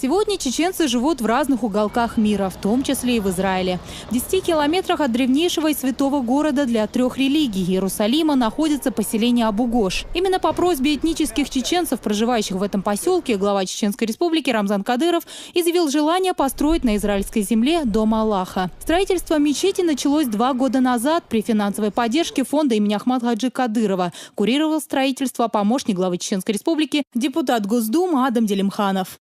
Сегодня чеченцы живут в разных уголках мира, в том числе и в Израиле. В 10 километрах от древнейшего и святого города для 3 религий Иерусалима находится поселение Абу-Гош. Именно по просьбе этнических чеченцев, проживающих в этом поселке, глава Чеченской республики Рамзан Кадыров изъявил желание построить на израильской земле Дом Аллаха. Строительство мечети началось 2 года назад при финансовой поддержке фонда имени Ахмада Хаджи Кадырова. Курировал строительство помощник главы Чеченской республики, депутат Госдумы Адам Делимханов.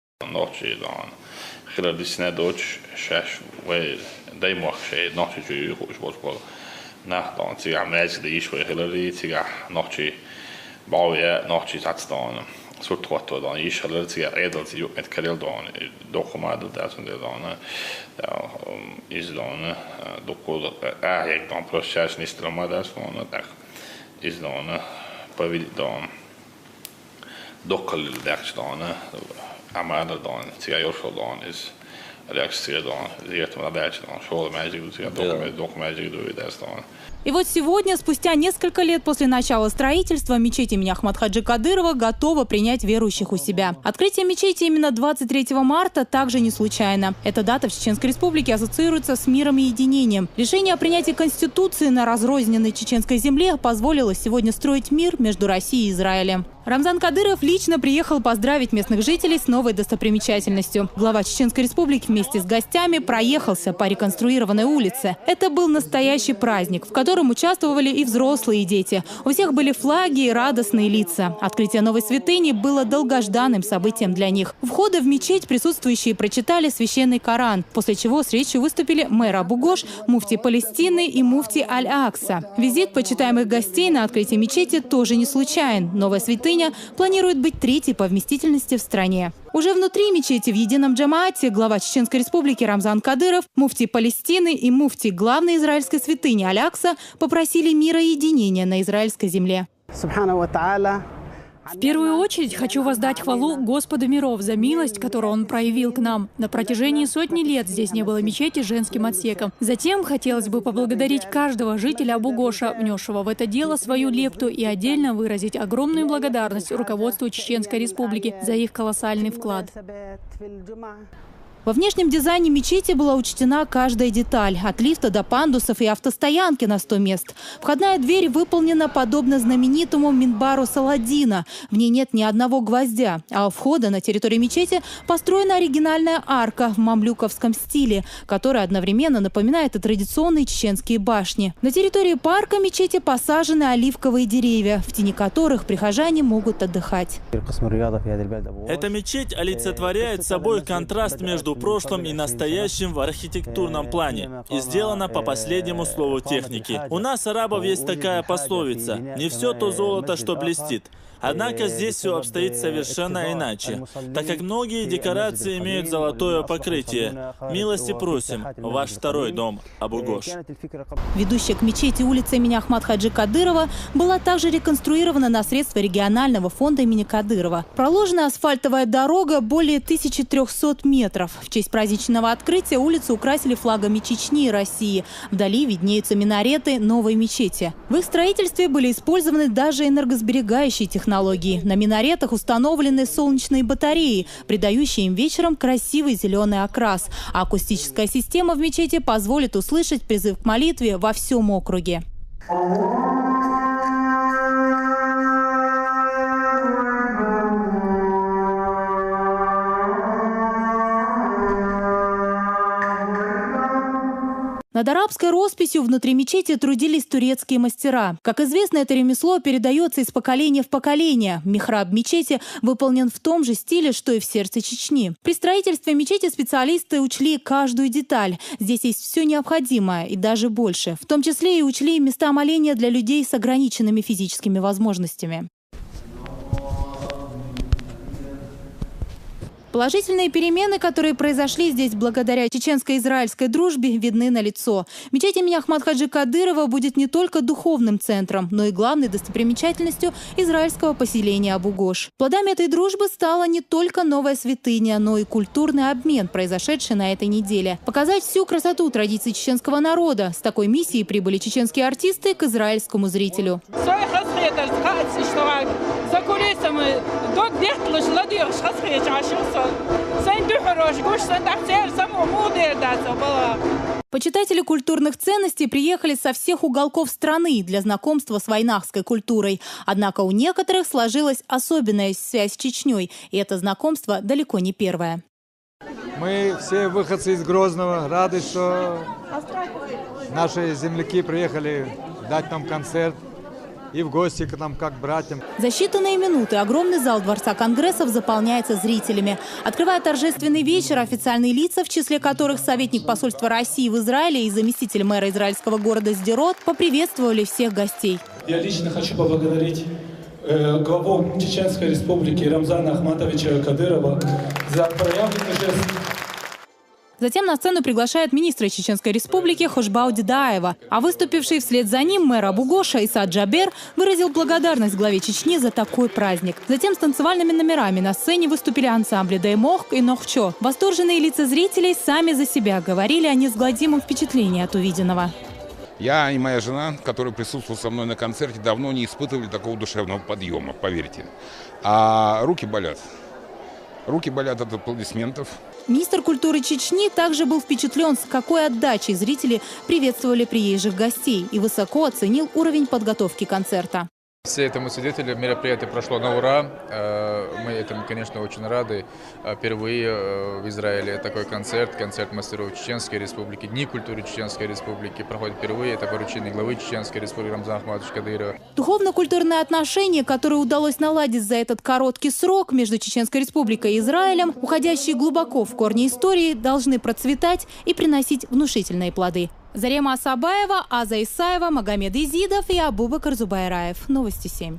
И вот сегодня, спустя несколько лет после начала строительства, мечеть имени Ахмада Хаджи Кадырова готова принять верующих у себя. Открытие мечети именно 23 марта также не случайно. Эта дата в Чеченской республике ассоциируется с миром и единением. Решение о принятии Конституции на разрозненной чеченской земле позволило сегодня строить мир между Россией и Израилем. Рамзан Кадыров лично приехал поздравить местных жителей с новой достопримечательностью. Глава Чеченской республики вместе с гостями проехался по реконструированной улице. Это был настоящий праздник, в котором участвовали и взрослые, и дети. У всех были флаги и радостные лица. Открытие новой святыни было долгожданным событием для них. У входа в мечеть присутствующие прочитали священный Коран, после чего с речью выступили мэр Абу-Гош, муфти Палестины и муфти Аль-Акса. Визит почитаемых гостей на открытие мечети тоже не случайен. Новая святыня планирует быть 3-й по вместительности в стране. Уже внутри мечети в едином джамаате глава Чеченской республики Рамзан Кадыров, муфти Палестины и муфти главной израильской святыни Аль-Акса попросили мира и единения на израильской земле. В первую очередь хочу воздать хвалу Господу миров за милость, которую Он проявил к нам. На протяжении сотни лет здесь не было мечети с женским отсеком. Затем хотелось бы поблагодарить каждого жителя Абу-Гоша, внесшего в это дело свою лепту, и отдельно выразить огромную благодарность руководству Чеченской республики за их колоссальный вклад. Во внешнем дизайне мечети была учтена каждая деталь, от лифта до пандусов и автостоянки на 100 мест. Входная дверь выполнена подобно знаменитому Минбару Саладина. В ней нет ни одного гвоздя, а у входа на территорию мечети построена оригинальная арка в мамлюковском стиле, которая одновременно напоминает и традиционные чеченские башни. На территории парка мечети посажены оливковые деревья, в тени которых прихожане могут отдыхать. Эта мечеть олицетворяет собой контраст между прошлым и настоящим в архитектурном плане и сделана по последнему слову техники. У нас, арабов, есть такая пословица: «Не все то золото, что блестит». Однако здесь все обстоит совершенно иначе, так как многие декорации имеют золотое покрытие. Милости просим, ваш 2-й дом, Абу-Гош. Ведущая к мечети улица имени Ахмада Хаджи Кадырова была также реконструирована на средства регионального фонда имени Кадырова. Проложена асфальтовая дорога более 1300 метров. В честь праздничного открытия улицу украсили флагами Чечни и России. Вдали виднеются минареты новой мечети. В их строительстве были использованы даже энергосберегающие технологии. На минаретах установлены солнечные батареи, придающие им вечером красивый зеленый окрас. А акустическая система в мечети позволит услышать призыв к молитве во всем округе. Над арабской росписью внутри мечети трудились турецкие мастера. Как известно, это ремесло передается из поколения в поколение. Михраб мечети выполнен в том же стиле, что и в сердце Чечни. При строительстве мечети специалисты учли каждую деталь. Здесь есть все необходимое и даже больше. В том числе и учли места моления для людей с ограниченными физическими возможностями. Положительные перемены, которые произошли здесь благодаря чеченско-израильской дружбе, видны налицо. Мечеть имени Ахмада Хаджи Кадырова будет не только духовным центром, но и главной достопримечательностью израильского поселения Абу-Гош. Плодами этой дружбы стала не только новая святыня, но и культурный обмен, произошедший на этой неделе. Показать всю красоту традиций чеченского народа. С такой миссией прибыли чеченские артисты к израильскому зрителю. Почитатели культурных ценностей приехали со всех уголков страны для знакомства с вайнахской культурой. Однако у некоторых сложилась особенная связь с Чечней, и это знакомство далеко не первое. Мы все выходцы из Грозного, рады, что наши земляки приехали дать нам концерт и в гости к нам, как братьям. За считанные минуты огромный зал Дворца конгрессов заполняется зрителями. Открывая торжественный вечер, официальные лица, в числе которых советник посольства России в Израиле и заместитель мэра израильского города Сдерот, поприветствовали всех гостей. Я лично хочу поблагодарить главу Чеченской Республики Рамзана Ахматовича Кадырова за проявленный жест. Затем на сцену приглашают министра Чеченской Республики Хошбау Дедаева. А выступивший вслед за ним мэр Абу-Гоша Иса Джабер выразил благодарность главе Чечни за такой праздник. Затем с танцевальными номерами на сцене выступили ансамбли Даймох и Нохчо. Восторженные лица зрителей сами за себя говорили о неизгладимом впечатлении от увиденного. Я и моя жена, которые присутствовали со мной на концерте, давно не испытывали такого душевного подъема, поверьте. А руки болят. Руки болят от аплодисментов. Министр культуры Чечни также был впечатлен, с какой отдачей зрители приветствовали приезжих гостей и высоко оценил уровень подготовки концерта. Все этому свидетели, мероприятие прошло на ура. Мы этому, конечно, очень рады. Впервые в Израиле такой концерт мастеров Чеченской Республики, Дни культуры Чеченской Республики проходит впервые. Это поручение главы Чеченской Республики Рамзана Ахматовича Кадырова. Духовно-культурные отношения, которые удалось наладить за этот короткий срок между Чеченской Республикой и Израилем, уходящие глубоко в корни истории, должны процветать и приносить внушительные плоды. Зарема Асабаева, Аза Исаева, Магомед Изидов и Абубакар Зубайраев. Новости 7.